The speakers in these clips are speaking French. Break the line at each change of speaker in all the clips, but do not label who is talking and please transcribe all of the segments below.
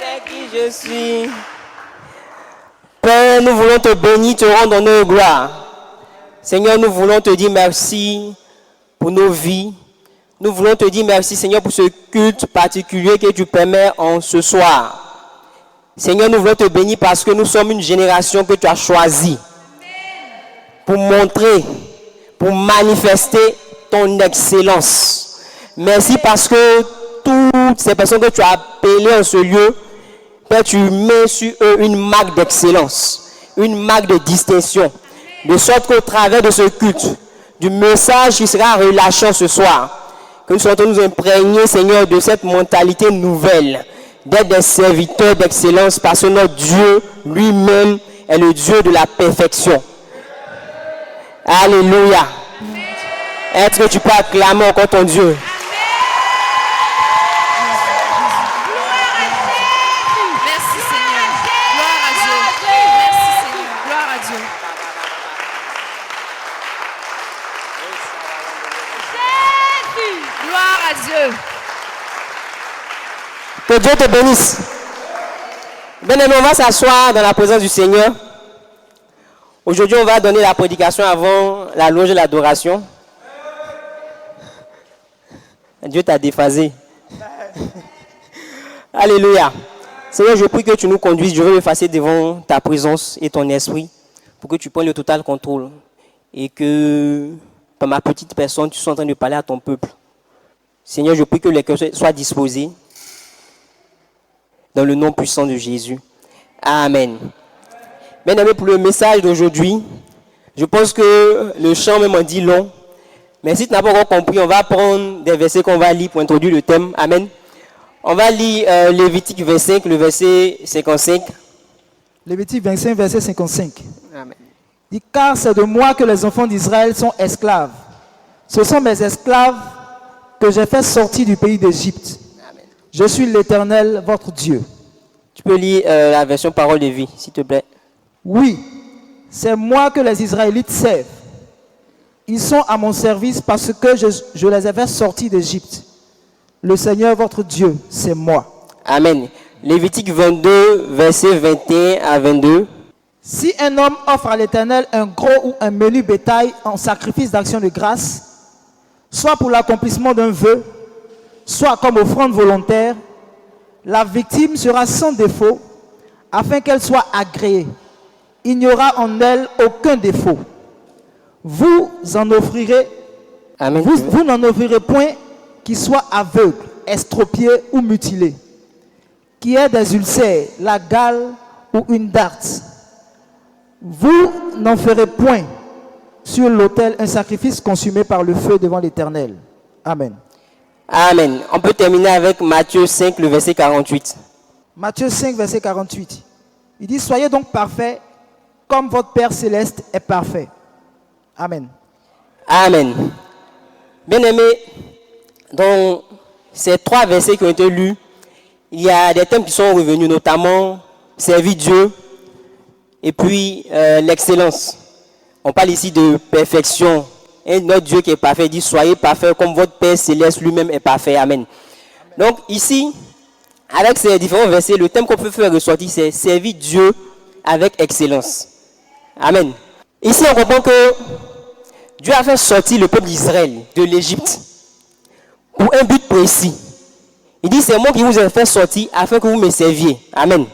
sais qui je suis. Père, nous voulons te bénir, te rendre honneur et gloire. Seigneur, nous voulons te dire merci pour nos vies. Nous voulons te dire merci, Seigneur, pour ce culte particulier que tu permets en ce soir. Seigneur, nous voulons te bénir parce que nous sommes une génération que tu as choisie pour montrer, pour manifester ton excellence. Merci parce que toutes ces personnes que tu as appelées en ce lieu, Père, tu mets sur eux une marque d'excellence, une marque de distinction, de sorte qu'au travers de ce culte, du message qui sera relâché ce soir, que nous soyons nous imprégner, Seigneur, de cette mentalité nouvelle, d'être des serviteurs d'excellence, parce que notre Dieu lui-même est le Dieu de la perfection. Alléluia. Est-ce que tu peux acclamer encore ton Dieu? Que Dieu te bénisse. Bien-aimés, on va s'asseoir dans la présence du Seigneur. Aujourd'hui, on va donner la prédication avant la louange et l'adoration. Dieu t'a déphasé. Alléluia. Seigneur, je prie que tu nous conduises. Je veux m'effacer devant ta présence et ton esprit pour que tu prennes le total contrôle et que, par ma petite personne, tu sois en train de parler à ton peuple. Seigneur, je prie que les cœurs soient disposés dans le nom puissant de Jésus. Amen. Bien-aimés, pour le message d'aujourd'hui, je pense que le chant même en dit long. Mais si tu n'as pas encore compris, on va prendre des versets qu'on va lire pour introduire le thème. Amen. On va lire Lévitique 25, le verset 55.
Lévitique 25, verset 55.
Amen.
Dit, car c'est de moi que les enfants d'Israël sont esclaves. Ce sont mes esclaves que j'ai fait sortir du pays d'Égypte. Je suis l'Éternel, votre Dieu.
Tu peux lire la version Parole de vie, s'il te plaît.
Oui, c'est moi que les Israélites servent. Ils sont à mon service parce que je les ai fait sortir d'Égypte. Le Seigneur, votre Dieu, c'est moi.
Amen. Lévitique 22, verset 21 à 22.
Si un homme offre à l'Éternel un gros ou un menu bétail en sacrifice d'action de grâce, soit pour l'accomplissement d'un vœu, soit comme offrande volontaire, la victime sera sans défaut, afin qu'elle soit agréée. Il n'y aura en elle aucun défaut. Vous en offrirez,
Amen.
vous n'en offrirez point qui soit aveugle, estropié ou mutilé, qui ait des ulcères, la gale ou une darte. Vous n'en ferez point sur l'autel un sacrifice consumé par le feu devant l'Éternel. Amen.
Amen. On peut terminer avec Matthieu 5, le verset 48.
Matthieu 5, verset 48. Il dit, soyez donc parfaits comme votre Père Céleste est parfait. Amen.
Amen. Bien-aimés, dans ces 3 versets qui ont été lus, il y a des thèmes qui sont revenus, notamment servir Dieu et puis l'excellence. On parle ici de perfection. Et notre Dieu qui est parfait dit, soyez parfaits comme votre Père Céleste lui-même est parfait. Amen. Donc ici, avec ces différents versets, le thème qu'on peut faire ressortir, c'est servir Dieu avec excellence. Amen. Ici, on comprend que Dieu a fait sortir le peuple d'Israël de l'Égypte pour un but précis. Il dit, c'est moi qui vous ai fait sortir afin que vous me serviez. Amen.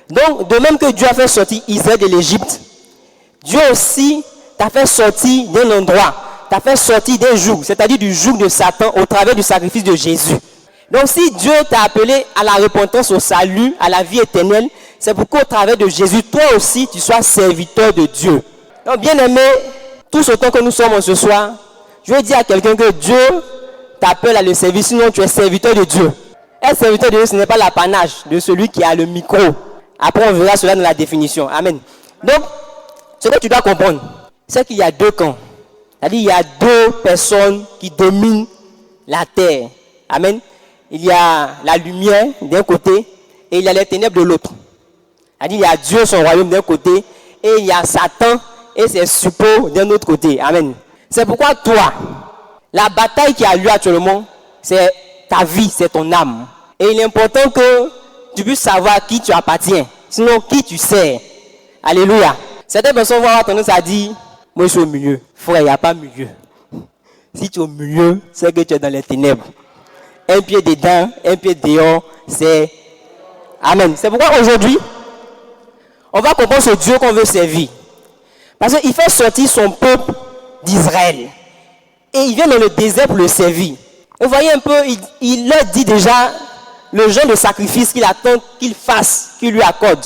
Donc, de même que Dieu a fait sortir Israël de l'Égypte, Dieu aussi t'a fait sortir d'un endroit, t'a fait sortir d'un joug, c'est-à-dire du joug de Satan au travers du sacrifice de Jésus. Donc si Dieu t'a appelé à la repentance, au salut, à la vie éternelle, c'est pour qu'au travers de Jésus, toi aussi, tu sois serviteur de Dieu. Donc bien aimé, tous autant que nous sommes ce soir, je veux dire à quelqu'un que Dieu t'appelle à le service, sinon tu es serviteur de Dieu. Être serviteur de Dieu, ce n'est pas l'apanage de celui qui a le micro. Après, on verra cela dans la définition. Amen. Donc, ce que tu dois comprendre, c'est qu'il y a 2 camps. C'est-à-dire il y a 2 personnes qui dominent la terre. Amen. Il y a la lumière d'un côté et il y a les ténèbres de l'autre. C'est-à-dire il y a Dieu, son royaume d'un côté, et il y a Satan et ses suppôts d'un autre côté. Amen. C'est pourquoi toi, la bataille qui a lieu actuellement, c'est ta vie, c'est ton âme. Et il est important que tu puisses savoir à qui tu appartiens. Sinon, qui tu sers. Alléluia. Certaines personnes vont avoir tendance à dire, moi je suis au milieu. Frère, il n'y a pas milieu. Si tu es au milieu, c'est que tu es dans les ténèbres. Un pied dedans, un pied dehors, c'est... Amen. C'est pourquoi aujourd'hui, on va comprendre ce Dieu qu'on veut servir. Parce qu'il fait sortir son peuple d'Israël. Et il vient dans le désert pour le servir. Vous voyez un peu, il leur dit déjà le genre de sacrifice qu'il attend qu'il fasse, qu'il lui accorde.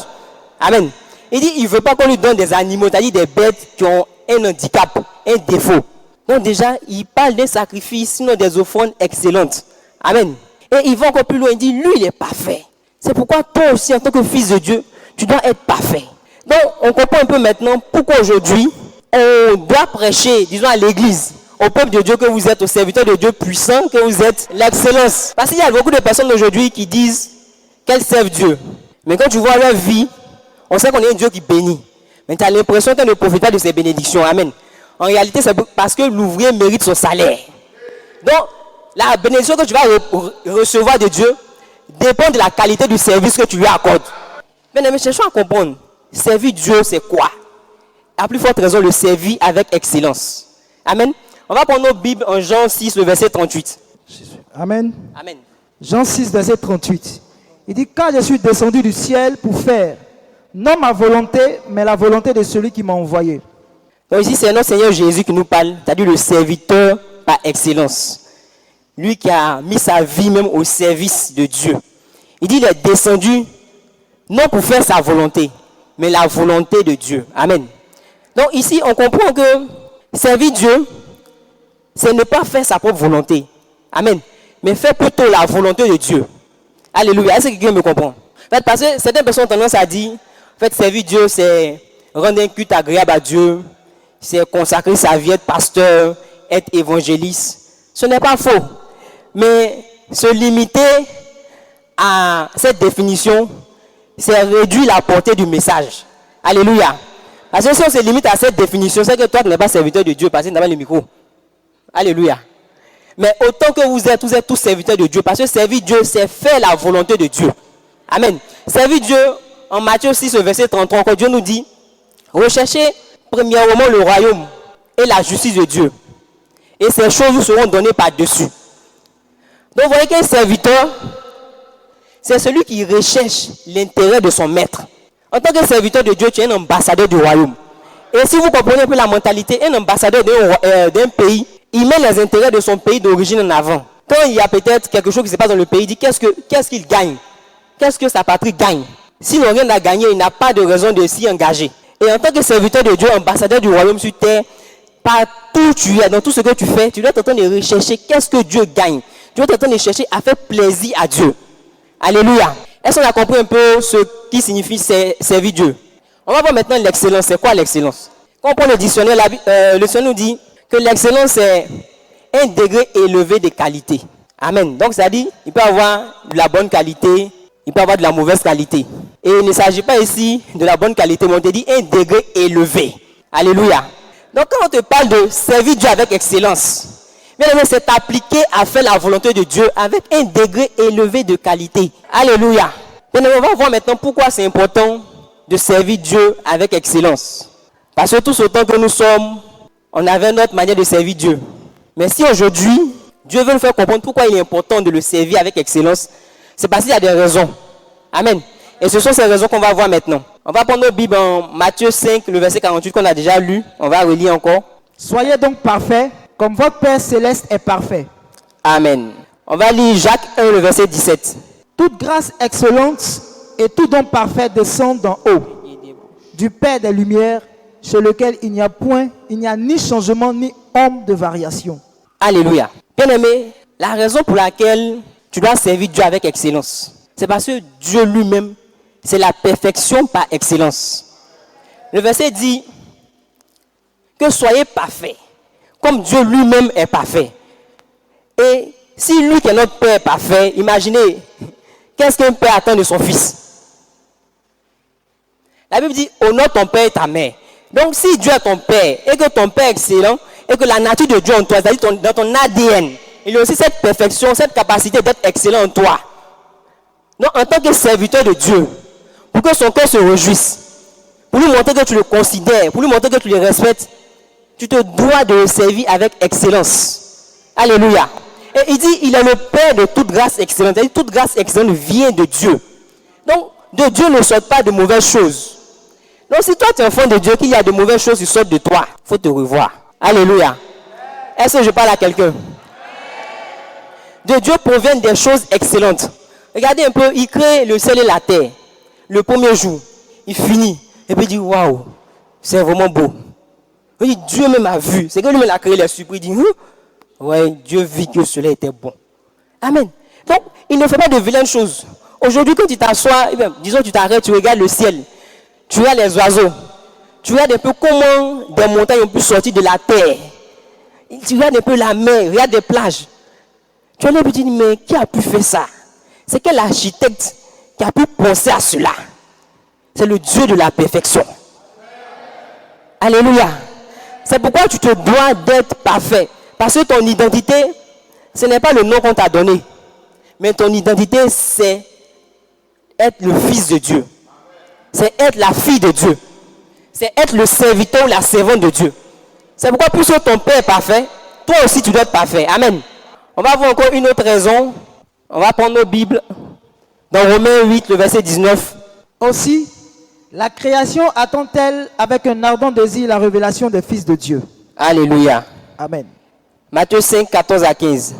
Amen. Il dit, il ne veut pas qu'on lui donne des animaux, c'est-à-dire des bêtes qui ont un handicap, un défaut. Donc déjà, il parle des sacrifices, sinon des offrandes excellentes. Amen. Et il va encore plus loin, il dit, lui, il est parfait. C'est pourquoi toi aussi, en tant que fils de Dieu, tu dois être parfait. Donc, on comprend un peu maintenant pourquoi aujourd'hui, on doit prêcher, disons à l'église, au peuple de Dieu que vous êtes, aux serviteurs de Dieu puissants, que vous êtes l'excellence. Parce qu'il y a beaucoup de personnes aujourd'hui qui disent qu'elles servent Dieu. Mais quand tu vois leur vie, on sait qu'on est un Dieu qui bénit. Mais tu as l'impression qu'elle ne profite pas de ses bénédictions. Amen. En réalité, c'est parce que l'ouvrier mérite son salaire. Donc, la bénédiction que tu vas recevoir de Dieu dépend de la qualité du service que tu lui accordes. Mais cherchons à comprendre. Servir Dieu, c'est quoi? À plus forte raison, le servir avec excellence. Amen. On va prendre nos Bibles en Jean 6, le verset 38.
Amen.
Amen.
Jean 6, verset 38. Il dit, car je suis descendu du ciel pour faire, non ma volonté, mais la volonté de celui qui m'a envoyé.
Donc ici, c'est notre Seigneur Jésus qui nous parle, c'est-à-dire le serviteur par excellence. Lui qui a mis sa vie même au service de Dieu. Il dit, il est descendu, non pour faire sa volonté, mais la volonté de Dieu. Amen. Donc ici, on comprend que servir Dieu, c'est ne pas faire sa propre volonté. Amen. Mais faire plutôt la volonté de Dieu. Alléluia. Est-ce que quelqu'un me comprend? En fait, parce que certaines personnes ont tendance à dire, en fait, servir Dieu, c'est rendre un culte agréable à Dieu, c'est consacrer sa vie, être pasteur, être évangéliste. Ce n'est pas faux. Mais se limiter à cette définition, c'est réduire la portée du message. Alléluia. Parce que si on se limite à cette définition, c'est que toi, tu n'es pas serviteur de Dieu parce que tu n'as pas le micro. Alléluia. Mais autant que vous êtes tous serviteurs de Dieu, parce que servir Dieu, c'est faire la volonté de Dieu. Amen. Servir Dieu, en Matthieu 6, verset 33, quand Dieu nous dit, recherchez premièrement le royaume et la justice de Dieu. Et ces choses vous seront données par-dessus. Donc vous voyez qu'un serviteur, c'est celui qui recherche l'intérêt de son maître. En tant que serviteur de Dieu, tu es un ambassadeur du royaume. Et si vous comprenez un peu la mentalité, un ambassadeur d'un pays, il met les intérêts de son pays d'origine en avant. Quand il y a peut-être quelque chose qui se passe dans le pays, il dit qu'est-ce qu'il gagne? Qu'est-ce que sa patrie gagne? S'il n'a rien à gagner, il n'a pas de raison de s'y engager. Et en tant que serviteur de Dieu, ambassadeur du royaume sur terre, partout où tu es, dans tout ce que tu fais, tu dois t'entendre de rechercher qu'est-ce que Dieu gagne. Tu dois t'entendre de chercher à faire plaisir à Dieu. Alléluia. Est-ce qu'on a compris un peu ce qui signifie servir Dieu? On va voir maintenant l'excellence. C'est quoi l'excellence? Quand on prend le dictionnaire, le dictionnaire nous dit que l'excellence c'est un degré élevé de qualité. Amen. Donc ça dit, il peut avoir de la bonne qualité, il peut avoir de la mauvaise qualité. Et il ne s'agit pas ici de la bonne qualité, mais on te dit un degré élevé. Alléluia. Donc quand on te parle de servir Dieu avec excellence, c'est appliqué à faire la volonté de Dieu avec un degré élevé de qualité. Alléluia. On va voir maintenant pourquoi c'est important de servir Dieu avec excellence. Parce que tous autant que nous sommes, on avait notre manière de servir Dieu. Mais si aujourd'hui, Dieu veut nous faire comprendre pourquoi il est important de le servir avec excellence, c'est parce qu'il y a des raisons. Amen. Et ce sont ces raisons qu'on va voir maintenant. On va prendre nos Bibles en Matthieu 5, le verset 48 qu'on a déjà lu. On va relire encore.
Soyez donc parfaits, comme votre Père Céleste est parfait.
Amen. On va lire Jacques 1, le verset 17.
Toute grâce excellente et tout don parfait descend d'en haut, du Père des Lumières, chez lequel il n'y a ni changement ni ombre de variation.
Alléluia. Bien-aimé, la raison pour laquelle tu dois servir Dieu avec excellence, c'est parce que Dieu lui-même, c'est la perfection par excellence. Le verset dit que soyez parfaits, comme Dieu lui-même est parfait. Et si lui qui est notre Père est parfait, imaginez, qu'est-ce qu'un père attend de son fils? La Bible dit, honore ton père et ta mère. Donc si Dieu est ton père, et que ton père est excellent, et que la nature de Dieu en toi, c'est-à-dire dans ton ADN, il y a aussi cette perfection, cette capacité d'être excellent en toi. Donc, en tant que serviteur de Dieu, pour que son cœur se réjouisse, pour lui montrer que tu le considères, pour lui montrer que tu le respectes, tu te dois de le servir avec excellence. Alléluia. Et il dit, il est le Père de toute grâce excellente. C'est-à-dire, toute grâce excellente vient de Dieu. Donc, de Dieu ne sort pas de mauvaises choses. Donc, si toi tu es enfant de Dieu, qu'il y a de mauvaises choses qui sortent de toi, il faut te revoir. Alléluia. Est-ce que je parle à quelqu'un? De Dieu proviennent des choses excellentes. Regardez un peu, il crée le ciel et la terre. Le premier jour, il finit. Et puis il dit, waouh, c'est vraiment beau. Il dit, Dieu même a vu. C'est que lui-même a créé les surprises. Il dit, ouais, Dieu vit que cela était bon. Amen. Donc, il ne fait pas de vilaines choses. Aujourd'hui, quand tu t'assois, disons, tu t'arrêtes, tu regardes le ciel. Tu regardes les oiseaux. Tu regardes un peu comment des montagnes ont pu sortir de la terre. Tu regardes un peu la mer, regarde des plages. Tu as l'air de dire, mais qui a pu faire ça? C'est quel architecte qui a pu penser à cela? C'est le Dieu de la perfection. Alléluia. C'est pourquoi tu te dois d'être parfait. Parce que ton identité, ce n'est pas le nom qu'on t'a donné. Mais ton identité, c'est être le fils de Dieu. C'est être la fille de Dieu. C'est être le serviteur ou la servante de Dieu. C'est pourquoi, puisque ton Père est parfait, toi aussi tu dois être parfait. Amen. On va voir encore une autre raison. On va prendre nos Bibles. Dans Romains 8, le verset 19.
Aussi, la création attend-elle avec un ardent désir la révélation des fils de Dieu.
Alléluia.
Amen.
Matthieu 5, 14 à 15.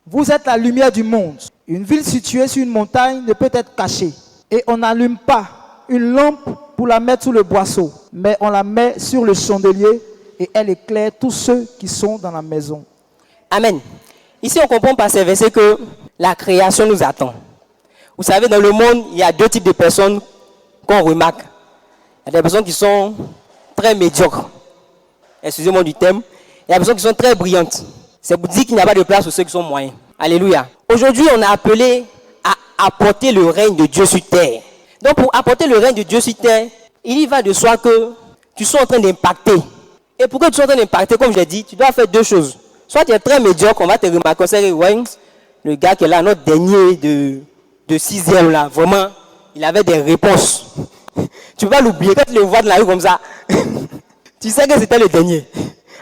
Vous êtes la lumière du monde. Une ville située sur une montagne ne peut être cachée. Et on n'allume pas une lampe pour la mettre sous le boisseau, mais on la met sur le chandelier et elle éclaire tous ceux qui sont dans la maison.
Amen. Ici, on comprend par ces versets que la création nous attend. Vous savez, dans le monde, il y a deux types de personnes qu'on remarque. Il y a des personnes qui sont très médiocres. Excusez-moi du thème. Il y a des personnes qui sont très brillantes. C'est pour dire qu'il n'y a pas de place pour ceux qui sont moyens. Alléluia. Aujourd'hui, on est appelé à apporter le règne de Dieu sur terre. Donc, pour apporter le règne de Dieu sur terre, il y va de soi que tu sois en train d'impacter. Et pour que tu sois en train d'impacter, comme je l'ai dit, tu dois faire deux choses. Soit tu es très médiocre, on va te remarquer, c'est ouais, le gars qui est là, notre dernier de sixième là, vraiment, il avait des réponses. Tu ne peux pas l'oublier, quand tu le vois dans la rue comme ça, tu sais que c'était le dernier.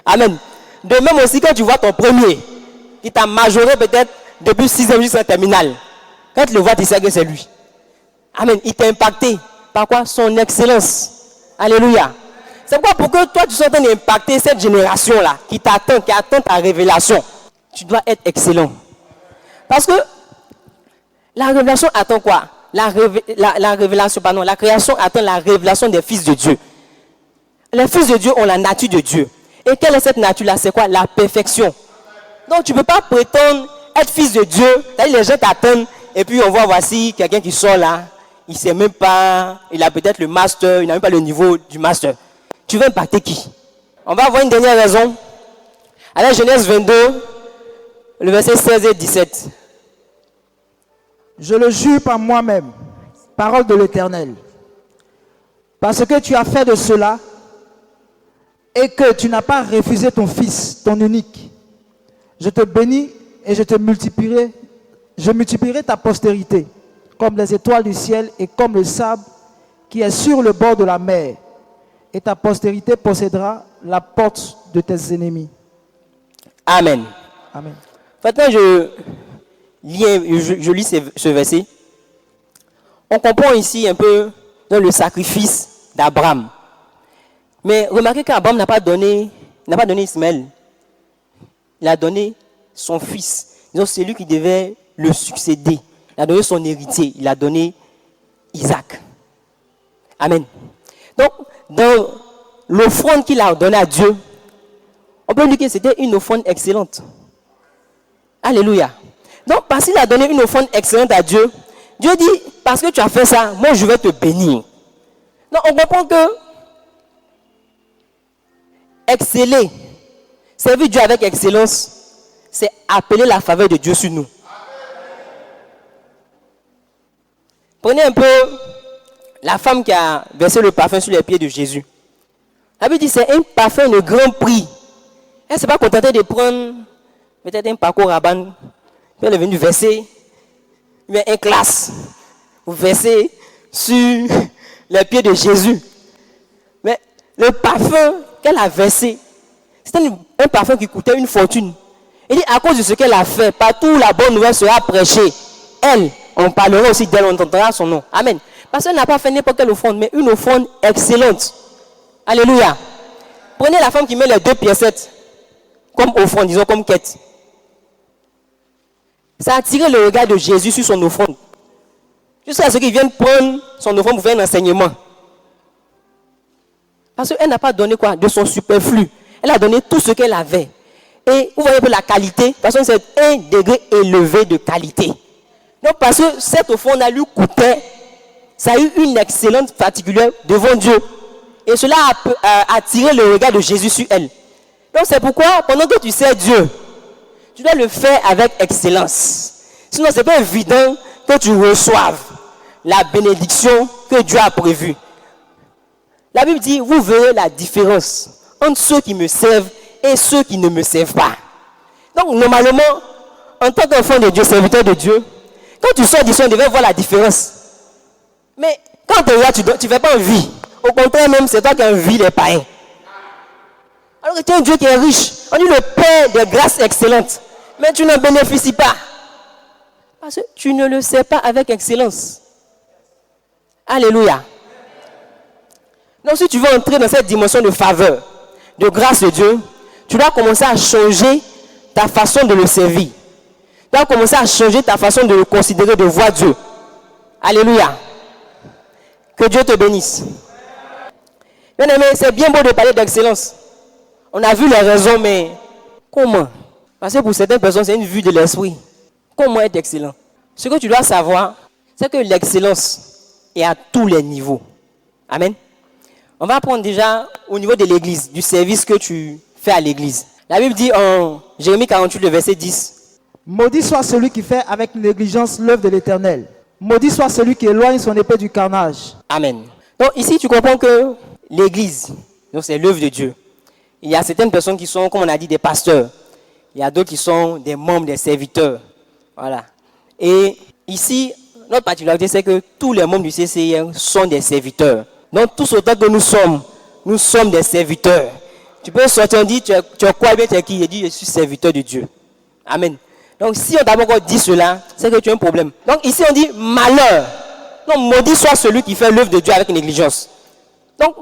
Amen. De même aussi, quand tu vois ton premier, qui t'a majoré peut-être depuis sixième jusqu'à terminale, quand tu le vois, tu sais que c'est lui. Amen. Il t'a impacté. Par quoi? Son excellence. Alléluia. C'est pourquoi pour que toi tu sois en train d'impacter cette génération-là, qui t'attend, qui attend ta révélation, tu dois être excellent. Parce que la révélation attend quoi? La création attend la révélation des fils de Dieu. Les fils de Dieu ont la nature de Dieu. Et quelle est cette nature-là? C'est quoi? La perfection. Donc tu ne peux pas prétendre être fils de Dieu. C'est-à-dire les gens t'attendent et puis on voit voici quelqu'un qui sort là. Il ne sait même pas, il a peut-être le master, il n'a même pas le niveau du master. Tu veux impacter qui? On va voir une dernière raison. À la Genèse 22, le verset 16 et 17.
Je le jure par moi-même, parole de l'Éternel, parce que tu as fait de cela et que tu n'as pas refusé ton fils, ton unique. Je te bénis et je multiplierai ta postérité comme les étoiles du ciel et comme le sable qui est sur le bord de la mer. Et ta postérité possédera la porte de tes ennemis.
Amen.
Amen.
Maintenant, je lis ce verset. On comprend ici un peu dans le sacrifice d'Abraham. Mais remarquez qu'Abraham n'a pas donné Ismaël. Il a donné son fils. Donc c'est lui qui devait le succéder. Il a donné son héritier. Il a donné Isaac. Amen. Donc, dans l'offrande qu'il a donnée à Dieu, on peut dire que c'était une offrande excellente. Alléluia. Donc, parce qu'il a donné une offrande excellente à Dieu, Dieu dit, parce que tu as fait ça, moi je vais te bénir. Donc, on comprend que exceller, servir Dieu avec excellence, c'est appeler la faveur de Dieu sur nous. Prenez un peu la femme qui a versé le parfum sur les pieds de Jésus. La Bible dit c'est un parfum de grand prix. Elle ne s'est pas contentée de prendre peut-être un parcours rabbin. Puis elle est venue verser un classe. verser sur les pieds de Jésus. Mais le parfum qu'elle a versé, c'était un parfum qui coûtait une fortune. Il dit, à cause de ce qu'elle a fait, partout où la bonne nouvelle sera prêchée, elle, on parlera aussi d'elle, on entendra son nom. Amen. Parce qu'elle n'a pas fait n'importe quelle offrande, mais une offrande excellente. Alléluia. Prenez la femme qui met les 2 piécettes comme offrande, disons comme quête. Ça a attiré le regard de Jésus sur son offrande. Jusqu'à ce qu'il vienne prendre son offrande pour faire un enseignement. Parce qu'elle n'a pas donné quoi? De son superflu. Elle a donné tout ce qu'elle avait. Et vous voyez un peu la qualité. Parce que c'est un degré élevé de qualité. Donc parce que cette offrande a lui coûté, ça a eu une excellence particulière devant Dieu. Et cela a attiré le regard de Jésus sur elle. Donc c'est pourquoi, pendant que tu sers Dieu, tu dois le faire avec excellence. Sinon, ce n'est pas évident que tu reçoives la bénédiction que Dieu a prévue. La Bible dit, vous verrez la différence entre ceux qui me servent et ceux qui ne me servent pas. Donc, normalement, en tant qu'enfant de Dieu, serviteur de Dieu, quand tu sors d'ici, on devait voir la différence. Mais quand tu es là, tu ne fais pas envie. Au contraire même, c'est toi qui envie les païens. Alors que tu es un Dieu qui est riche. On dit le Père de grâce excellente. Mais tu n'en bénéficies pas. Parce que tu ne le sais pas avec excellence. Alléluia. Donc si tu veux entrer dans cette dimension de faveur, de grâce de Dieu, tu dois commencer à changer ta façon de le servir. Tu dois commencer à changer ta façon de le considérer, de voir Dieu. Alléluia. Que Dieu te bénisse. Bien aimé, c'est bien beau de parler d'excellence. On a vu les raisons, mais comment? Parce que pour certaines personnes, c'est une vue de l'esprit. Comment être excellent? Ce que tu dois savoir, c'est que l'excellence est à tous les niveaux. Amen. On va prendre déjà au niveau de l'église, du service que tu fais à l'église. La Bible dit en Jérémie 48, le verset 10.
Maudit soit celui qui fait avec négligence l'œuvre de l'Éternel. Maudit soit celui qui éloigne son épée du carnage.
Amen. Donc ici, tu comprends que l'église, donc c'est l'œuvre de Dieu. Il y a certaines personnes qui sont, comme on a dit, des pasteurs. Il y a d'autres qui sont des membres, des serviteurs. Voilà. Et ici, notre particularité, c'est que tous les membres du CCIR sont des serviteurs. Donc, tous autant que nous sommes des serviteurs. Tu peux sortir, on dit, tu es quoi, bien, tu es qui? Il dit, je suis serviteur de Dieu. Amen. Donc, si on t'a encore dit cela, c'est que tu as un problème. Donc, ici, on dit malheur. Donc, maudit soit celui qui fait l'œuvre de Dieu avec négligence. Donc,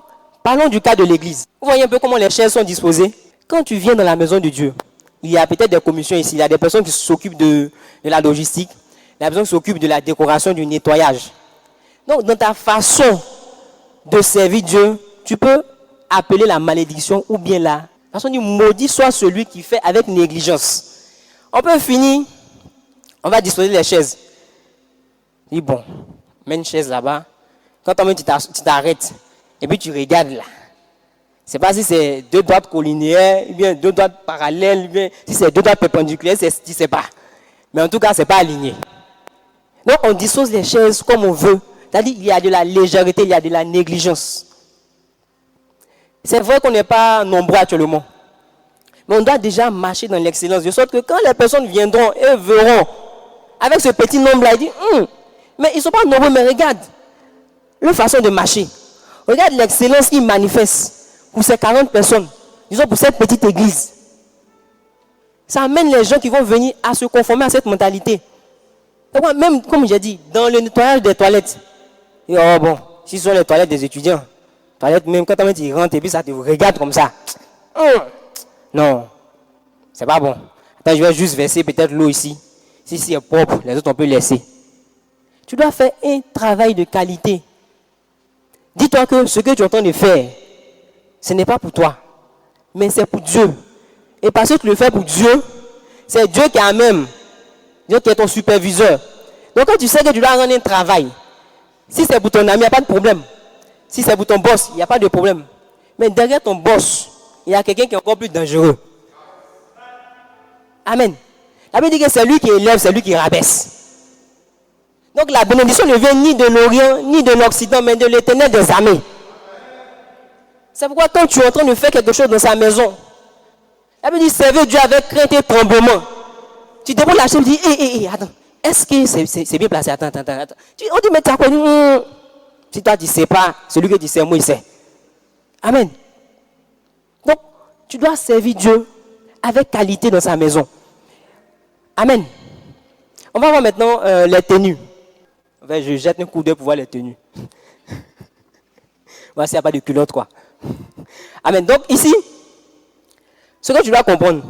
parlons du cas de l'église. Vous voyez un peu comment les chaises sont disposées. Quand tu viens dans la maison de Dieu, il y a peut-être des commissions ici. Il y a des personnes qui s'occupent de la logistique. Il y a des personnes qui s'occupent de la décoration, du nettoyage. Donc, dans ta façon de servir Dieu, tu peux appeler la malédiction ou bien la façon de maudit soit celui qui fait avec négligence. On peut finir, on va disposer les chaises. Dis bon, mets une chaise là-bas. Quand tu t'arrêtes, et puis tu regardes là. C'est pas si c'est 2 droites collinaires, ou bien 2 droites parallèles, ou bien si c'est 2 droites perpendiculaires, tu ne sais pas. Mais en tout cas, ce n'est pas aligné. Donc, on dispose les chaises comme on veut. C'est-à-dire qu'il y a de la légèreté, il y a de la négligence. C'est vrai qu'on n'est pas nombreux actuellement. Mais on doit déjà marcher dans l'excellence. De sorte que quand les personnes viendront et verront, avec ce petit nombre-là, ils disent, mais ils ne sont pas nombreux, mais regarde leur façon de marcher. Regarde l'excellence qu'ils manifestent pour ces 40 personnes. Disons pour cette petite église. Ça amène les gens qui vont venir à se conformer à cette mentalité. Donc, même, comme j'ai dit, dans le nettoyage des toilettes, et oh bon, si ce sont les toilettes des étudiants, toilettes même quand ils rentrent et puis ça te regarde comme ça. Non, c'est pas bon. Attends, je vais juste verser peut-être l'eau ici. Si c'est propre, les autres on peut laisser. Tu dois faire un travail de qualité. Dis-toi que ce que tu es en train de faire, ce n'est pas pour toi, mais c'est pour Dieu. Et parce que tu le fais pour Dieu, c'est Dieu qui a même, Dieu qui est ton superviseur. Donc quand tu sais que tu dois rendre un travail, si c'est pour ton ami, il n'y a pas de problème. Si c'est pour ton boss, il n'y a pas de problème. Mais derrière ton boss, il y a quelqu'un qui est encore plus dangereux. Amen. La Bible dit que c'est lui qui élève, c'est lui qui rabaisse. Donc la bénédiction ne vient ni de l'Orient, ni de l'Occident, mais de l'Éternel des armées. C'est pourquoi quand tu es en train de faire quelque chose dans sa maison, la Bible dit, servez Dieu avec crainte et tremblement. Tu déposes la chaîne et tu dis, attends, est-ce que c'est bien placé? Attends. On dit, mais tu as connu. Si toi, tu ne sais pas, celui que tu sais, moi, il sait. Amen. Donc, tu dois servir Dieu avec qualité dans sa maison. Amen. On va voir maintenant les tenues. Enfin, je jette un coup d'œil pour voir les tenues. Voici, il n'y a pas de culotte, quoi. Amen. Donc, ici, ce que tu dois comprendre,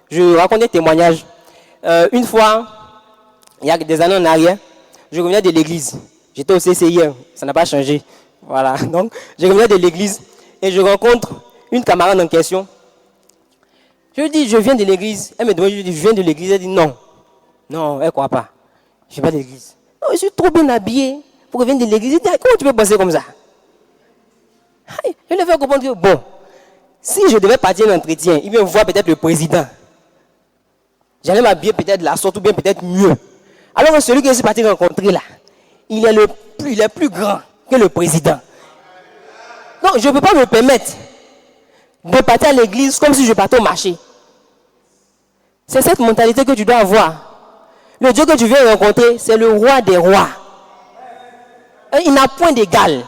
je raconte un témoignage. Une fois, il y a des années en arrière, je revenais de l'église. J'étais au CCI hier, ça n'a pas changé. Voilà. Donc, je revenais de l'église et je rencontre une camarade en question. Je lui dis, je viens de l'église. Elle me demande, je dis, je viens de l'église. Elle dit, non. Non, elle ne croit pas. Je ne viens pas de l'église. Non, je suis trop bien habillé pour revenir de l'église. Elle dit, comment tu peux penser comme ça? Je lui fais comprendre que, bon, si je devais partir à l'entretien, il me voit peut-être le président. J'allais m'habiller peut-être de la sorte ou bien peut-être mieux. Alors que celui que je suis parti rencontrer là, il est plus grand que le président. Donc, je ne peux pas me permettre de partir à l'église comme si je partais au marché. C'est cette mentalité que tu dois avoir. Le Dieu que tu viens rencontrer, c'est le roi des rois. Et il n'a point d'égal.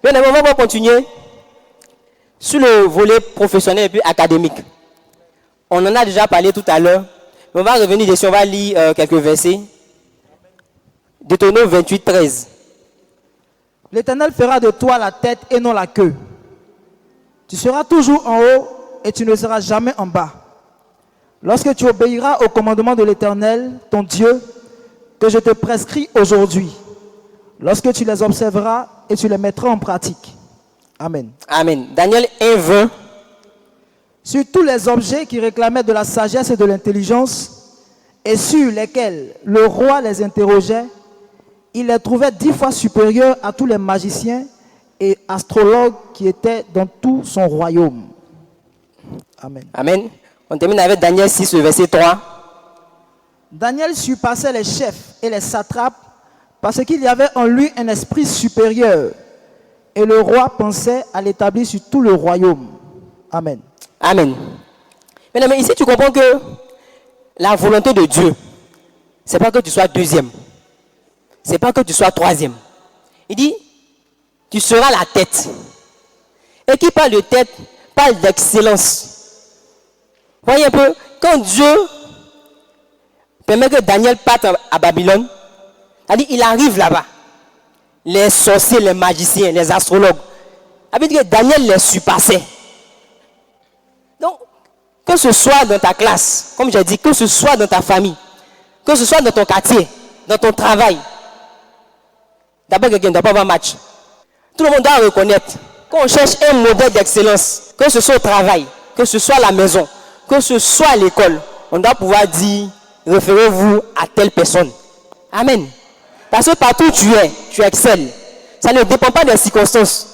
Bien, on va continuer sur le volet professionnel et puis académique. On en a déjà parlé tout à l'heure. On va revenir dessus, on va lire quelques versets. Deutéronome 28, 13.
L'Éternel fera de toi la tête et non la queue. Tu seras toujours en haut et tu ne seras jamais en bas. Lorsque tu obéiras au commandement de l'Éternel, ton Dieu, que je te prescris aujourd'hui, lorsque tu les observeras et tu les mettras en pratique. Amen.
Amen. Daniel 1, 20.
Sur tous les objets qui réclamaient de la sagesse et de l'intelligence, et sur lesquels le roi les interrogeait, il les trouvait 10 fois supérieurs à tous les magiciens et astrologues qui étaient dans tout son royaume. Amen.
Amen. On termine avec Daniel 6, le verset 3.
Daniel surpassait les chefs et les satrapes parce qu'il y avait en lui un esprit supérieur. Et le roi pensait à l'établir sur tout le royaume. Amen.
Amen. Mais ici, tu comprends que la volonté de Dieu, ce n'est pas que tu sois deuxième. Ce n'est pas que tu sois troisième. Il dit, tu seras la tête. Et qui parle de tête, parle d'excellence. Voyez un peu, quand Dieu permet que Daniel parte à Babylone, il arrive là-bas. Les sorciers, les magiciens, les astrologues. Il dit que Daniel les surpassait. Donc, que ce soit dans ta classe, comme j'ai dit, que ce soit dans ta famille, que ce soit dans ton quartier, dans ton travail. D'abord, quelqu'un ne doit pas avoir match. Tout le monde doit reconnaître qu'on cherche un modèle d'excellence, que ce soit au travail, que ce soit à la maison, que ce soit à l'école. On doit pouvoir dire, référez-vous à telle personne. Amen. Parce que partout où tu excelles. Ça ne dépend pas des circonstances.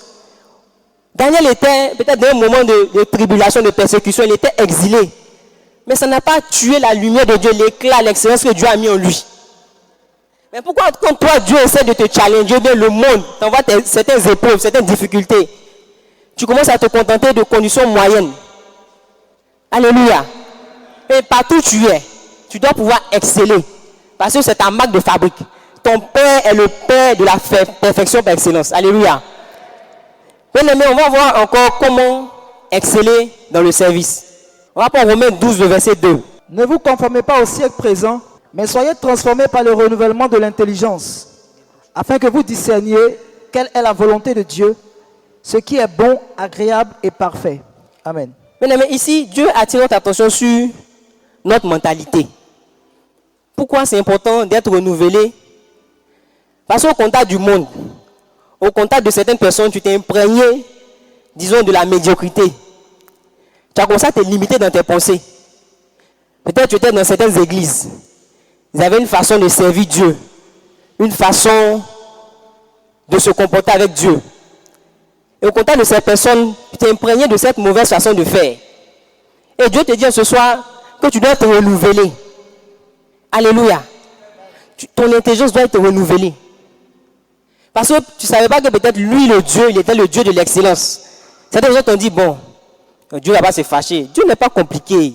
Daniel était peut-être dans un moment de tribulation, de persécution, il était exilé. Mais ça n'a pas tué la lumière de Dieu, l'éclat, l'excellence que Dieu a mis en lui. Mais pourquoi quand toi, Dieu essaie de te challenger, bien le monde t'envoie certaines épreuves, certaines difficultés, tu commences à te contenter de conditions moyennes. Alléluia. Et partout où tu dois pouvoir exceller. Parce que c'est ta marque de fabrique. Ton Père est le Père de la perfection par excellence. Alléluia. Bien aimé, on va voir encore comment exceller dans le service. On va prendre Romains 12, le verset 2.
Ne vous conformez pas au siècle présent, mais soyez transformés par le renouvellement de l'intelligence, afin que vous discerniez quelle est la volonté de Dieu, ce qui est bon, agréable et parfait. Amen.
Bien aimé, ici, Dieu attire notre attention sur notre mentalité. Pourquoi c'est important d'être renouvelé? Parce qu'au contact du monde, au contact de certaines personnes, tu t'es imprégné, disons, de la médiocrité. Tu as commencé à te limiter dans tes pensées. Peut-être tu étais dans certaines églises. Ils avaient une façon de servir Dieu. Une façon de se comporter avec Dieu. Et au contact de ces personnes, tu t'es imprégné de cette mauvaise façon de faire. Et Dieu te dit ce soir que tu dois te renouveler. Alléluia. Ton intelligence doit être renouvelée. Parce que tu ne savais pas que peut-être lui, le Dieu, il était le Dieu de l'excellence. Certaines gens t'ont dit, bon, Dieu ne va pas se fâcher. Dieu n'est pas compliqué.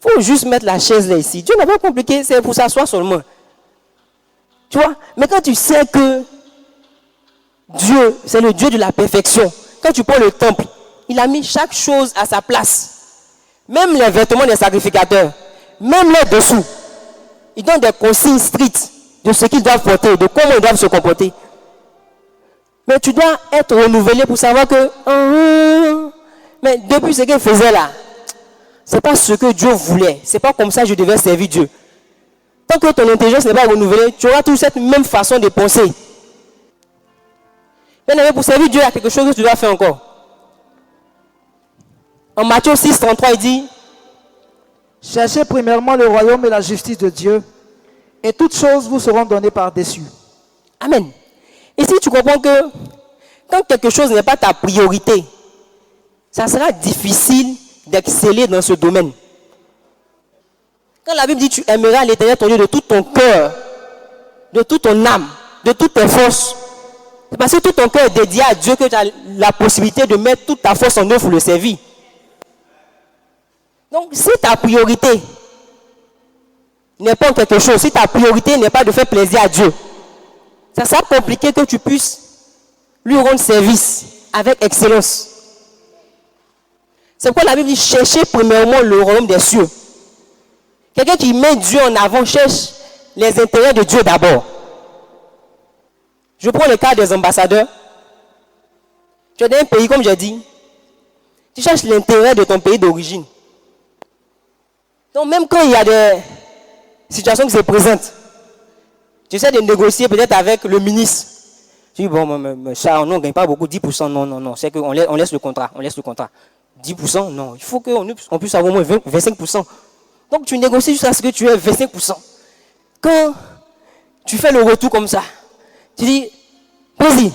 Il faut juste mettre la chaise là ici. Dieu n'a pas compliqué, c'est pour s'asseoir seulement. Tu vois? Mais quand tu sais que Dieu, c'est le Dieu de la perfection. Quand tu prends le temple, il a mis chaque chose à sa place. Même les vêtements des sacrificateurs, même les dessous. Il donne des consignes strictes de ce qu'ils doivent porter, de comment ils doivent se comporter. Mais tu dois être renouvelé pour savoir que... mais depuis ce qu'il faisait là, c'est pas ce que Dieu voulait. C'est pas comme ça que je devais servir Dieu. Tant que ton intelligence n'est pas renouvelée, tu auras toujours cette même façon de penser. Mais pour servir Dieu, il y a quelque chose que tu dois faire encore. En Matthieu 6, 33, il dit:
cherchez premièrement le royaume et la justice de Dieu, et toutes choses vous seront données par-dessus.
Amen. Ici, tu comprends que quand quelque chose n'est pas ta priorité, ça sera difficile d'exceller dans ce domaine. Quand la Bible dit tu aimeras l'Éternel ton Dieu de tout ton cœur, de toute ton âme, de toutes tes forces, c'est parce que tout ton cœur est dédié à Dieu que tu as la possibilité de mettre toute ta force en œuvre pour le servir. Donc, si ta priorité n'est pas quelque chose, si ta priorité n'est pas de faire plaisir à Dieu, ça sera compliqué que tu puisses lui rendre service avec excellence. C'est pourquoi la Bible dit cherchez premièrement le royaume des cieux. Quelqu'un qui met Dieu en avant cherche les intérêts de Dieu d'abord. Je prends le cas des ambassadeurs. Tu es dans un pays, comme j'ai dit, tu cherches l'intérêt de ton pays d'origine. Donc même quand il y a des situations qui se présentent, tu essaies de négocier peut-être avec le ministre. Tu dis, bon, ça, on ne gagne pas beaucoup, 10%, non. C'est qu'on laisse le contrat, 10%, non. Il faut qu'on puisse avoir au moins 25%. Donc tu négocies jusqu'à ce que tu aies 25%. Quand tu fais le retour comme ça, tu dis, vas-y,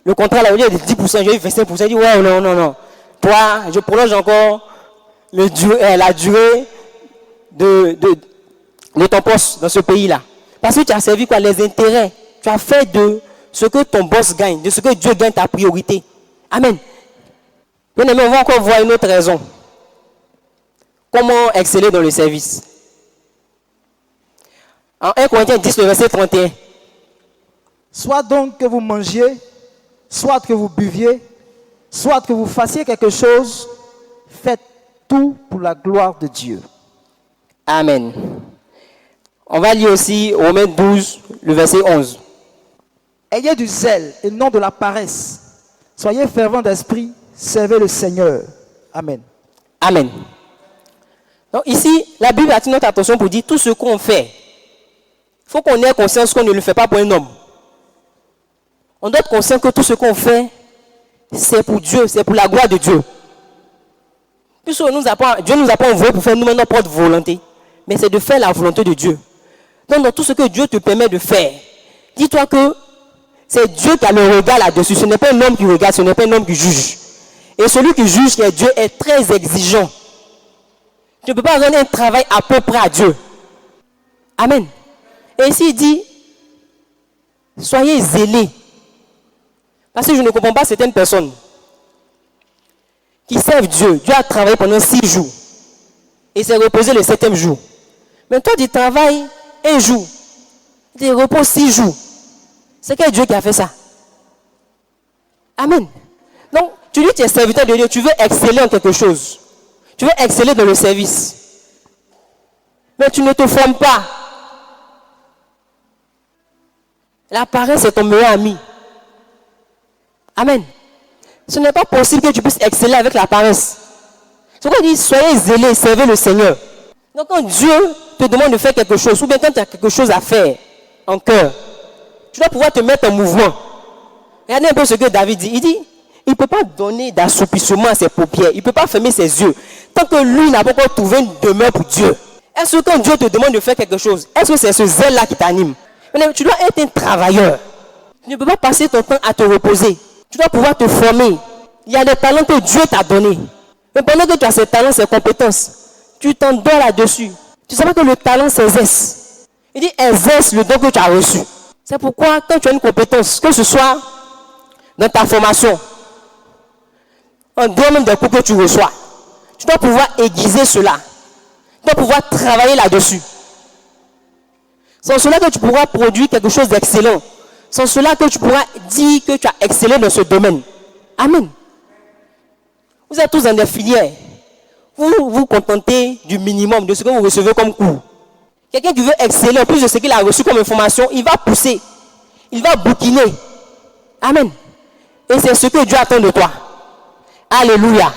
le contrat là, au lieu de 10%, j'ai eu 25%. Tu dis, ouais, non. Toi, je prolonge encore la durée de ton poste dans ce pays-là. Parce que tu as servi quoi? Les intérêts. Tu as fait de ce que ton boss gagne, de ce que Dieu gagne ta priorité. Amen. Bien aimé, on va encore voir une autre raison. Comment exceller dans le service? En 1 Corinthiens 10, le verset 31.
Soit donc que vous mangiez, soit que vous buviez, soit que vous fassiez quelque chose, faites tout pour la gloire de Dieu.
Amen. On va lire aussi Romains 12, le verset 11.
Ayez du zèle et non de la paresse. Soyez fervents d'esprit, servez le Seigneur. Amen.
Amen. Donc ici, la Bible attire notre attention pour dire tout ce qu'on fait. Il faut qu'on ait conscience qu'on ne le fait pas pour un homme. On doit être conscient que tout ce qu'on fait, c'est pour Dieu, c'est pour la gloire de Dieu. Puisque Dieu nous a pas envoyé pour faire nous-mêmes notre propre volonté, mais c'est de faire la volonté de Dieu. Donc dans tout ce que Dieu te permet de faire, dis-toi que c'est Dieu qui a le regard là-dessus. Ce n'est pas un homme qui regarde, ce n'est pas un homme qui juge. Et celui qui juge, qui est Dieu, est très exigeant. Tu ne peux pas rendre un travail à peu près à Dieu. Amen. Et ici il dit, soyez zélés. Parce que je ne comprends pas certaines personnes qui servent Dieu. Dieu a travaillé pendant 6 jours. Et s'est reposé le 7e jour. Mais toi, tu travailles un jour. Tu reposes 6 jours. C'est quel Dieu qui a fait ça? Amen. Donc, tu dis que tu es serviteur de Dieu. Tu veux exceller en quelque chose. Tu veux exceller dans le service. Mais tu ne te formes pas. La paresse est ton meilleur ami. Amen. Ce n'est pas possible que tu puisses exceller avec la paresse. C'est pourquoi il dit, soyez zélés, servez le Seigneur. Donc quand Dieu te demande de faire quelque chose, ou bien quand tu as quelque chose à faire en cœur, tu dois pouvoir te mettre en mouvement. Regardez un peu ce que David dit. Il dit, il ne peut pas donner d'assoupissement à ses paupières. Il ne peut pas fermer ses yeux. Tant que lui n'a pas encore trouvé une demeure pour Dieu. Est-ce que quand Dieu te demande de faire quelque chose, est-ce que c'est ce zèle-là qui t'anime? Tu dois être un travailleur. Tu ne peux pas passer ton temps à te reposer. Tu dois pouvoir te former. Il y a des talents que Dieu t'a donnés. Mais pendant que tu as ces talents, ces compétences, tu t'endors là-dessus. Tu sais pas que le talent s'exerce. Il dit exerce le don que tu as reçu. C'est pourquoi quand tu as une compétence, que ce soit dans ta formation, en dehors même des cours que tu reçois, tu dois pouvoir aiguiser cela. tu vas pouvoir travailler là-dessus. C'est en cela que tu pourras produire quelque chose d'excellent. C'est en cela que tu pourras dire que tu as excellé dans ce domaine. Amen. Vous êtes tous dans des filières. Vous vous contentez du minimum, de ce que vous recevez comme cours. Quelqu'un qui veut exceller en plus de ce qu'il a reçu comme information, il va pousser. Il va bouquiner. Amen. Et c'est ce que Dieu attend de toi. Alléluia.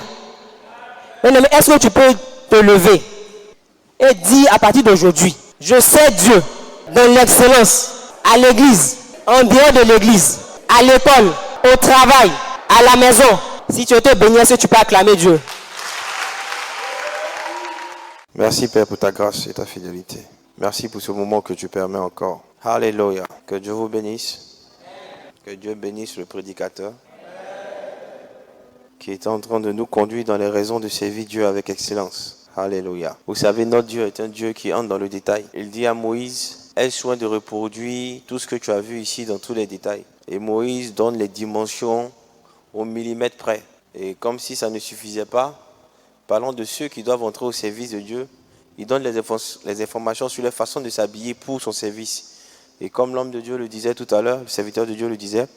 Mais est-ce que tu peux te lever et dire à partir d'aujourd'hui, je sais Dieu dans l'excellence, à l'église, en dehors de l'église, à l'école, au travail, à la maison. Si tu étais béni, est-ce que tu peux acclamer Dieu?
Merci Père pour ta grâce et ta fidélité. Merci pour ce moment que tu permets encore. Alléluia. Que Dieu vous bénisse. Que Dieu bénisse le prédicateur qui est en train de nous conduire dans les raisons de servir Dieu avec excellence. Alléluia. Vous savez, notre Dieu est un Dieu qui entre dans le détail. Il dit à Moïse, aie soin de reproduire tout ce que tu as vu ici dans tous les détails. Et Moïse donne les dimensions au millimètre près. Et comme si ça ne suffisait pas, parlant de ceux qui doivent entrer au service de Dieu, il donne les informations sur la façon de s'habiller pour son service. Et comme l'homme de Dieu le disait tout à l'heure, le serviteur de Dieu le disait,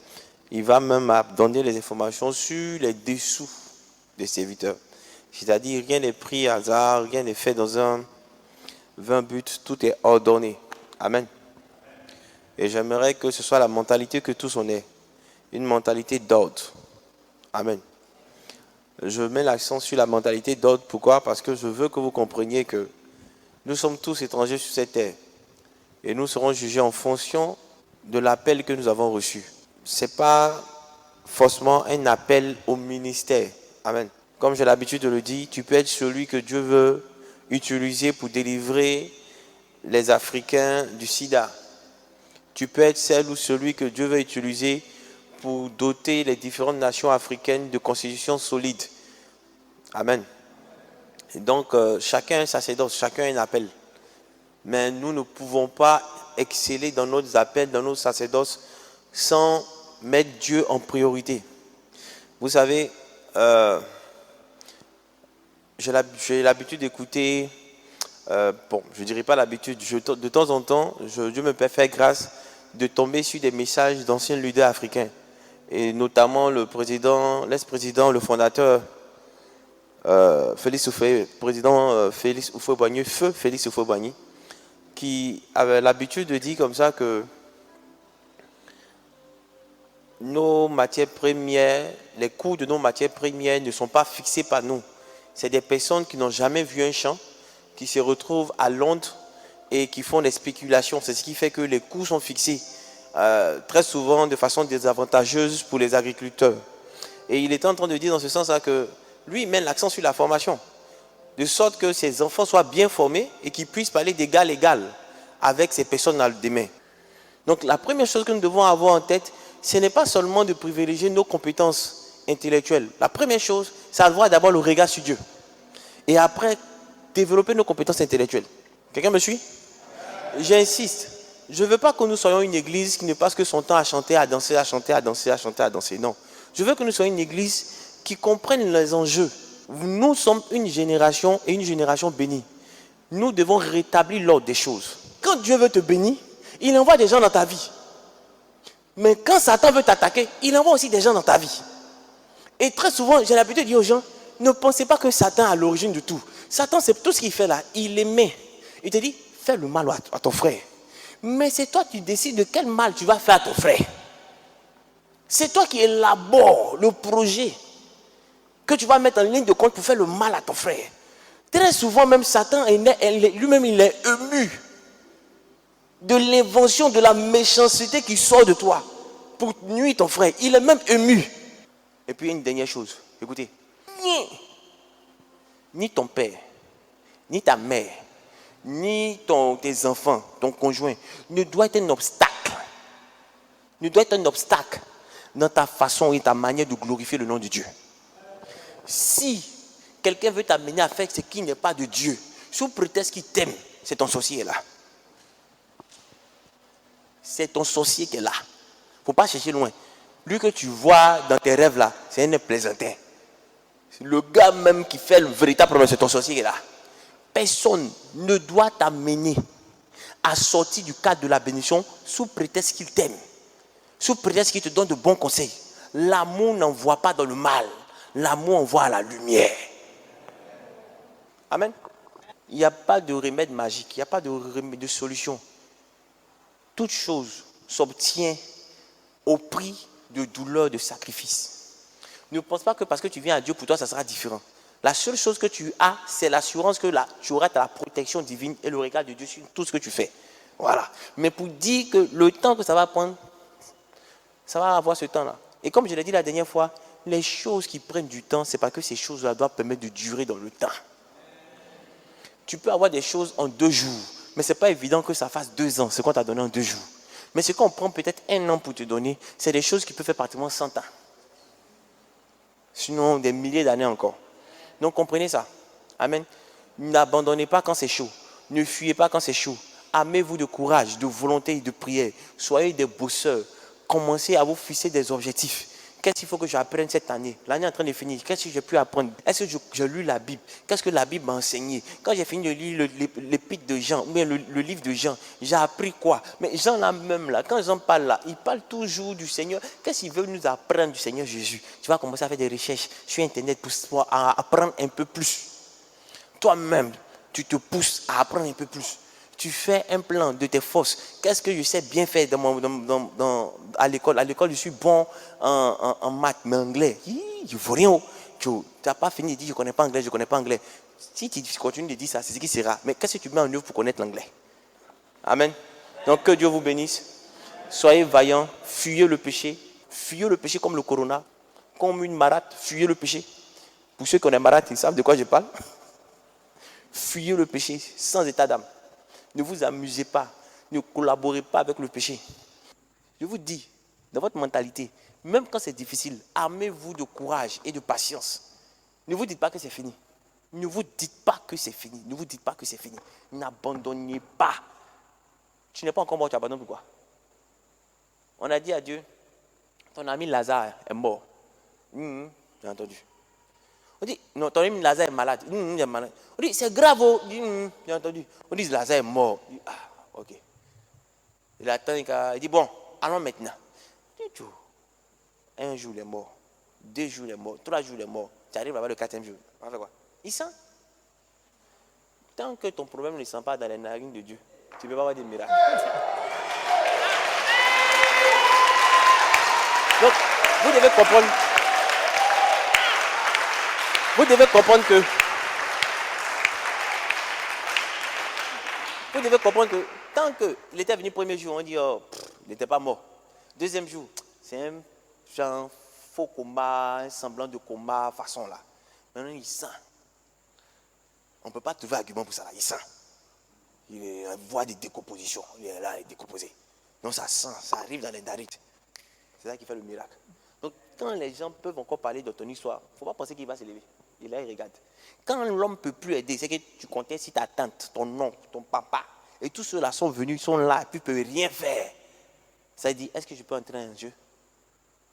il va même donner les informations sur les dessous des serviteurs. C'est-à-dire, rien n'est pris à hasard, rien n'est fait dans un vain but, tout est ordonné. Amen. Et j'aimerais que ce soit la mentalité que tous on ait. Une mentalité d'ordre. Amen. Je mets l'accent sur la mentalité d'ordre. Pourquoi? Parce que je veux que vous compreniez que nous sommes tous étrangers sur cette terre. Et nous serons jugés en fonction de l'appel que nous avons reçu. Ce n'est pas forcément un appel au ministère. Amen. Comme j'ai l'habitude de le dire, tu peux être celui que Dieu veut utiliser pour délivrer les Africains du sida. Tu peux être celle ou celui que Dieu veut utiliser pour doter les différentes nations africaines de constitutions solides. Amen. Et donc, chacun a un sacerdoce, chacun a un appel. Mais nous ne pouvons pas exceller dans nos appels, dans nos sacerdoces, sans mettre Dieu en priorité. Vous savez, j'ai l'habitude d'écouter, bon, je ne dirais pas l'habitude, de temps en temps, Dieu me peut faire grâce de tomber sur des messages d'anciens leaders africains. Et notamment le président, l'ex-président, le fondateur, Félix Houphouët-Boigny, feu Félix Houphouët-Boigny, qui avait l'habitude de dire comme ça que nos matières premières, les coûts de nos matières premières ne sont pas fixés par nous. C'est des personnes qui n'ont jamais vu un champ, qui se retrouvent à Londres et qui font des spéculations. C'est ce qui fait que les coûts sont fixés très souvent de façon désavantageuse pour les agriculteurs. Et il était en train de dire dans ce sens-là que lui, il met l'accent sur la formation, de sorte que ses enfants soient bien formés et qu'ils puissent parler d'égal à égal avec ces personnes demain. Donc la première chose que nous devons avoir en tête, ce n'est pas seulement de privilégier nos compétences intellectuelles. La première chose, c'est avoir d'abord le regard sur Dieu. Et après, développer nos compétences intellectuelles. Quelqu'un me suit? J'insiste. Je ne veux pas que nous soyons une église qui ne passe que son temps à chanter, à danser, à chanter, à danser, à chanter, à danser. Non. Je veux que nous soyons une église qui comprenne les enjeux. Nous sommes une génération et une génération bénie. Nous devons rétablir l'ordre des choses. Quand Dieu veut te bénir, il envoie des gens dans ta vie. Mais quand Satan veut t'attaquer, il envoie aussi des gens dans ta vie. Et très souvent, j'ai l'habitude de dire aux gens, ne pensez pas que Satan est à l'origine de tout. Satan, c'est tout ce qu'il fait là. Il les met. Il te dit, fais le mal à ton frère. Mais c'est toi qui décides de quel mal tu vas faire à ton frère. C'est toi qui élabores le projet que tu vas mettre en ligne de compte pour faire le mal à ton frère. Très souvent, même Satan, lui-même, il est ému de l'invention de la méchanceté qui sort de toi pour nuire ton frère. Il est même ému. Et puis, une dernière chose. Écoutez. Ni ton père, ni ta mère, ni tes enfants, ton conjoint, ne doit être un obstacle. Ne doit être un obstacle dans ta façon et ta manière de glorifier le nom de Dieu. Si quelqu'un veut t'amener à faire ce qui n'est pas de Dieu, sous prétexte qu'il t'aime, c'est ton sorcier là. C'est ton sorcier qui est là. Il ne faut pas chercher loin. Lui que tu vois dans tes rêves là, c'est un plaisantin. Le gars même qui fait le véritable problème, c'est ton sorcier qui est là. Personne ne doit t'amener à sortir du cadre de la bénédiction sous prétexte qu'il t'aime, sous prétexte qu'il te donne de bons conseils. L'amour n'envoie pas dans le mal, l'amour envoie à la lumière. Amen. Il n'y a pas de remède magique, il n'y a pas de solution. Toute chose s'obtient au prix de douleur, de sacrifice. Ne pense pas que parce que tu viens à Dieu, pour toi, ça sera différent. La seule chose que tu as, c'est l'assurance que tu auras la protection divine et le regard de Dieu sur tout ce que tu fais. Voilà. Mais pour dire que le temps que ça va prendre, ça va avoir ce temps-là. Et comme je l'ai dit la dernière fois, les choses qui prennent du temps, c'est parce que ces choses-là doivent permettre de durer dans le temps. Tu peux avoir des choses en 2 jours, mais ce n'est pas évident que ça fasse 2 ans, ce qu'on t'a donné en 2 jours. Mais ce qu'on prend peut-être 1 an pour te donner, c'est des choses qui peuvent faire pratiquement 100 ans. Sinon, des milliers d'années encore. Donc, comprenez ça. Amen. N'abandonnez pas quand c'est chaud. Ne fuyez pas quand c'est chaud. Armez-vous de courage, de volonté et de prière. Soyez des bosseurs. Commencez à vous fixer des objectifs. Qu'est-ce qu'il faut que j'apprenne cette année? L'année est en train de finir. Qu'est-ce que j'ai pu apprendre? Est-ce que j'ai lu la Bible? Qu'est-ce que la Bible m'a enseigné? Quand j'ai fini de lire l'épître de Jean, ou bien le livre de Jean, j'ai appris quoi? Mais Jean là même, là, quand Jean parle là, il parle toujours du Seigneur. Qu'est-ce qu'il veut nous apprendre du Seigneur Jésus? Tu vas commencer à faire des recherches sur Internet pour apprendre un peu plus. Toi-même, tu te pousses à apprendre un peu plus. Tu fais un plan de tes forces. Qu'est-ce que je sais bien faire à l'école? À l'école, je suis bon en maths, mais anglais, je ne vois rien. Tu n'as pas fini de dire je ne connais pas anglais, je ne connais pas anglais. Si tu continues de dire ça, c'est ce qui sera. Mais qu'est-ce que tu mets en œuvre pour connaître l'anglais? Amen. Donc que Dieu vous bénisse. Soyez vaillants, fuyez le péché. Fuyez le péché comme le corona. Comme une malade, fuyez le péché. Pour ceux qui ont malades, ils savent de quoi je parle. Fuyez le péché sans état d'âme. Ne vous amusez pas. Ne collaborez pas avec le péché. Je vous dis, dans votre mentalité, même quand c'est difficile, armez-vous de courage et de patience. Ne vous dites pas que c'est fini. Ne vous dites pas que c'est fini. Ne vous dites pas que c'est fini. N'abandonnez pas. Tu n'es pas encore mort, tu abandonnes pourquoi? On a dit à Dieu, ton ami Lazare est mort. J'ai entendu. On dit, non, ton ami Lazare est malade. Il est malade. On dit, c'est grave. J'ai entendu. On dit, Lazare est mort. Il dit, ok. Il attend, il dit, bon, allons maintenant. Un jour, il est mort. 2 jours, il est mort. 3 jours, il est mort. Tu arrives là-bas le 4e jour. On fait quoi? Il sent. Tant que ton problème ne sent pas dans les narines de Dieu, tu ne peux pas avoir des miracles. Donc, vous devez comprendre. Vous devez comprendre que tant qu'il était venu le 1er jour, on dit il n'était pas mort. 2e jour, c'est un genre faux coma, un semblant de coma, façon là. Maintenant, il sent. On ne peut pas trouver argument pour ça là. Il sent. Il voit des décompositions. Il est là, il est décomposé. Donc ça sent, ça arrive dans les narites. C'est ça qui fait le miracle. Donc quand les gens peuvent encore parler de ton histoire, il ne faut pas penser qu'il va se lever. Et là, il regarde. Quand l'homme ne peut plus aider, c'est que tu comptais si ta tante, ton oncle, ton papa, et tous ceux-là sont venus, ils sont là, et puis ils ne peuvent rien faire. Ça dit, est-ce que je peux entrer en jeu?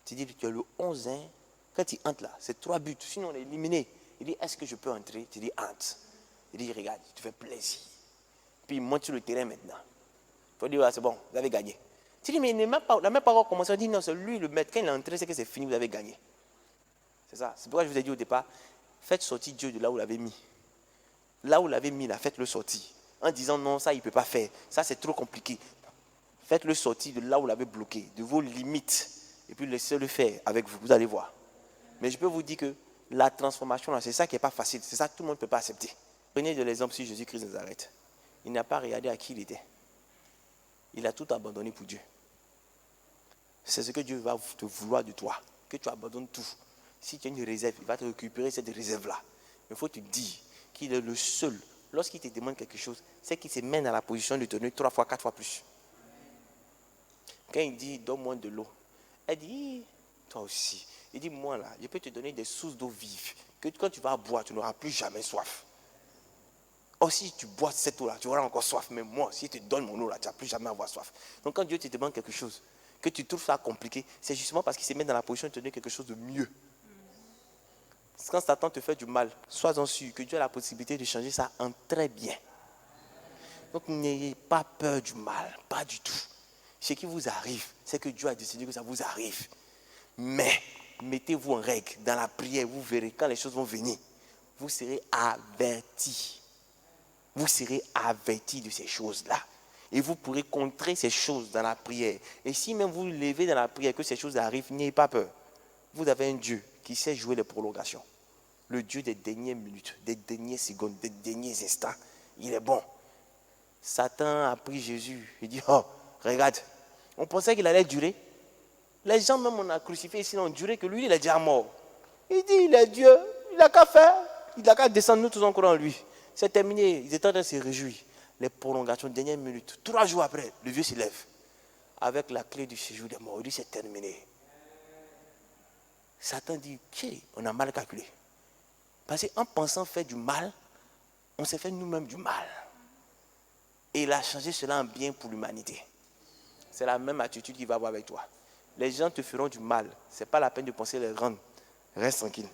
Tu dis, tu as le 11, hein? Quand tu entres là, c'est 3 buts, sinon on est éliminé. Il dit, est-ce que je peux entrer? Tu dis, entre. Il dit, regarde, tu fais plaisir. Puis il monte sur le terrain maintenant. Il faut dire, c'est bon, vous avez gagné. Tu dis, mais il n'a même pas encore commencé. On dit, non, c'est lui le maître. Quand il est entré, c'est que c'est fini, vous avez gagné. C'est ça. C'est pourquoi je vous ai dit au départ, faites sortir Dieu de là où vous l'avez mis. Là où vous l'avez mis, là, faites-le sortir. En disant, non, ça, il ne peut pas faire. Ça, c'est trop compliqué. Faites-le sortir de là où vous l'avez bloqué, de vos limites. Et puis laissez-le faire avec vous. Vous allez voir. Mais je peux vous dire que la transformation, là, c'est ça qui n'est pas facile. C'est ça que tout le monde ne peut pas accepter. Prenez de l'exemple sur Jésus-Christ de Nazareth. Il n'a pas regardé à qui il était. Il a tout abandonné pour Dieu. C'est ce que Dieu va te vouloir de toi. Que tu abandonnes tout. Si tu as une réserve, il va te récupérer cette réserve-là. Mais il faut te dire qu'il est le seul. Lorsqu'il te demande quelque chose, c'est qu'il se met dans la position de te donner 3 fois, 4 fois plus. Quand il dit, donne-moi de l'eau, elle dit, toi aussi. Il dit, moi là, je peux te donner des sources d'eau vive. Que quand tu vas boire, tu n'auras plus jamais soif. Or, si tu bois cette eau-là, tu auras encore soif. Mais moi, si tu te donnes mon eau-là, tu n'as plus jamais avoir soif. Donc quand Dieu te demande quelque chose, que tu trouves ça compliqué, c'est justement parce qu'il se met dans la position de te donner quelque chose de mieux. Quand Satan te fait du mal, sois-en sûr que Dieu a la possibilité de changer ça en très bien. Donc n'ayez pas peur du mal, pas du tout. Ce qui vous arrive, c'est que Dieu a décidé que ça vous arrive. Mais mettez-vous en règle dans la prière, vous verrez quand les choses vont venir. Vous serez avertis. Vous serez avertis de ces choses-là. Et vous pourrez contrer ces choses dans la prière. Et si même vous levez dans la prière que ces choses arrivent, n'ayez pas peur. Vous avez un Dieu qui sait jouer les prolongations. Le Dieu des dernières minutes, des dernières secondes, des derniers instants. Il est bon. Satan a pris Jésus. Il dit, oh, regarde, on pensait qu'il allait durer. Les gens même on a crucifié ici, ont duré que lui, il est déjà mort. Il dit, il est Dieu, il n'a qu'à faire. Il n'a qu'à descendre, nous tous encore en lui. C'est terminé, ils étaient en train de se réjouir. Les prolongations, dernière minute. 3 jours après, le vieux se lève. Avec la clé du séjour des morts. Il dit, c'est terminé. Satan dit, on a mal calculé. Parce qu'en pensant faire du mal, on s'est fait nous-mêmes du mal. Et il a changé cela en bien pour l'humanité. C'est la même attitude qu'il va avoir avec toi. Les gens te feront du mal. Ce n'est pas la peine de penser les rendre. Reste tranquille.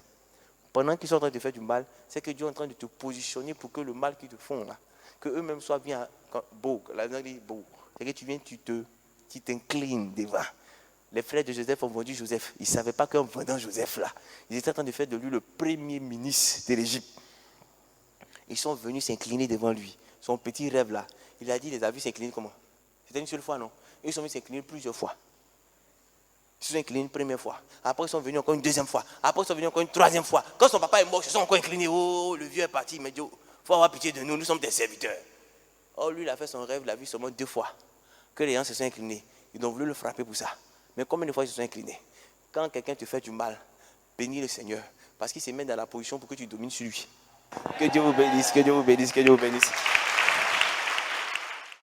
Pendant qu'ils sont en train de te faire du mal, c'est que Dieu est en train de te positionner pour que le mal qu'ils te font là, que eux-mêmes soient bien beaux. La langue dit beau. C'est que tu viens, tu t'inclines devant. Les frères de Joseph ont vendu Joseph. Ils ne savaient pas qu'en vendant Joseph là, ils étaient en train de faire de lui le premier ministre de l'Égypte. Ils sont venus s'incliner devant lui. Son petit rêve là, il a dit, les a vus s'incliner comment? C'était une seule fois, non? Ils sont venus s'incliner plusieurs fois. Ils se sont inclinés une première fois. Après, ils sont venus encore une deuxième fois. Après, ils sont venus encore une troisième fois. Quand son papa est mort, ils se sont encore inclinés. Oh, le vieux est parti. Il m'a dit, il faut avoir pitié de nous, nous sommes des serviteurs. Oh, lui, il a fait son rêve, il l'a vu seulement 2 fois. Que les gens se sont inclinés. Ils ont voulu le frapper pour ça. Mais combien de fois ils se sont inclinés? Quand quelqu'un te fait du mal, bénis le Seigneur. Parce qu'il se met dans la position pour que tu domines sur lui. Que Dieu vous bénisse, que Dieu vous bénisse, que Dieu vous bénisse.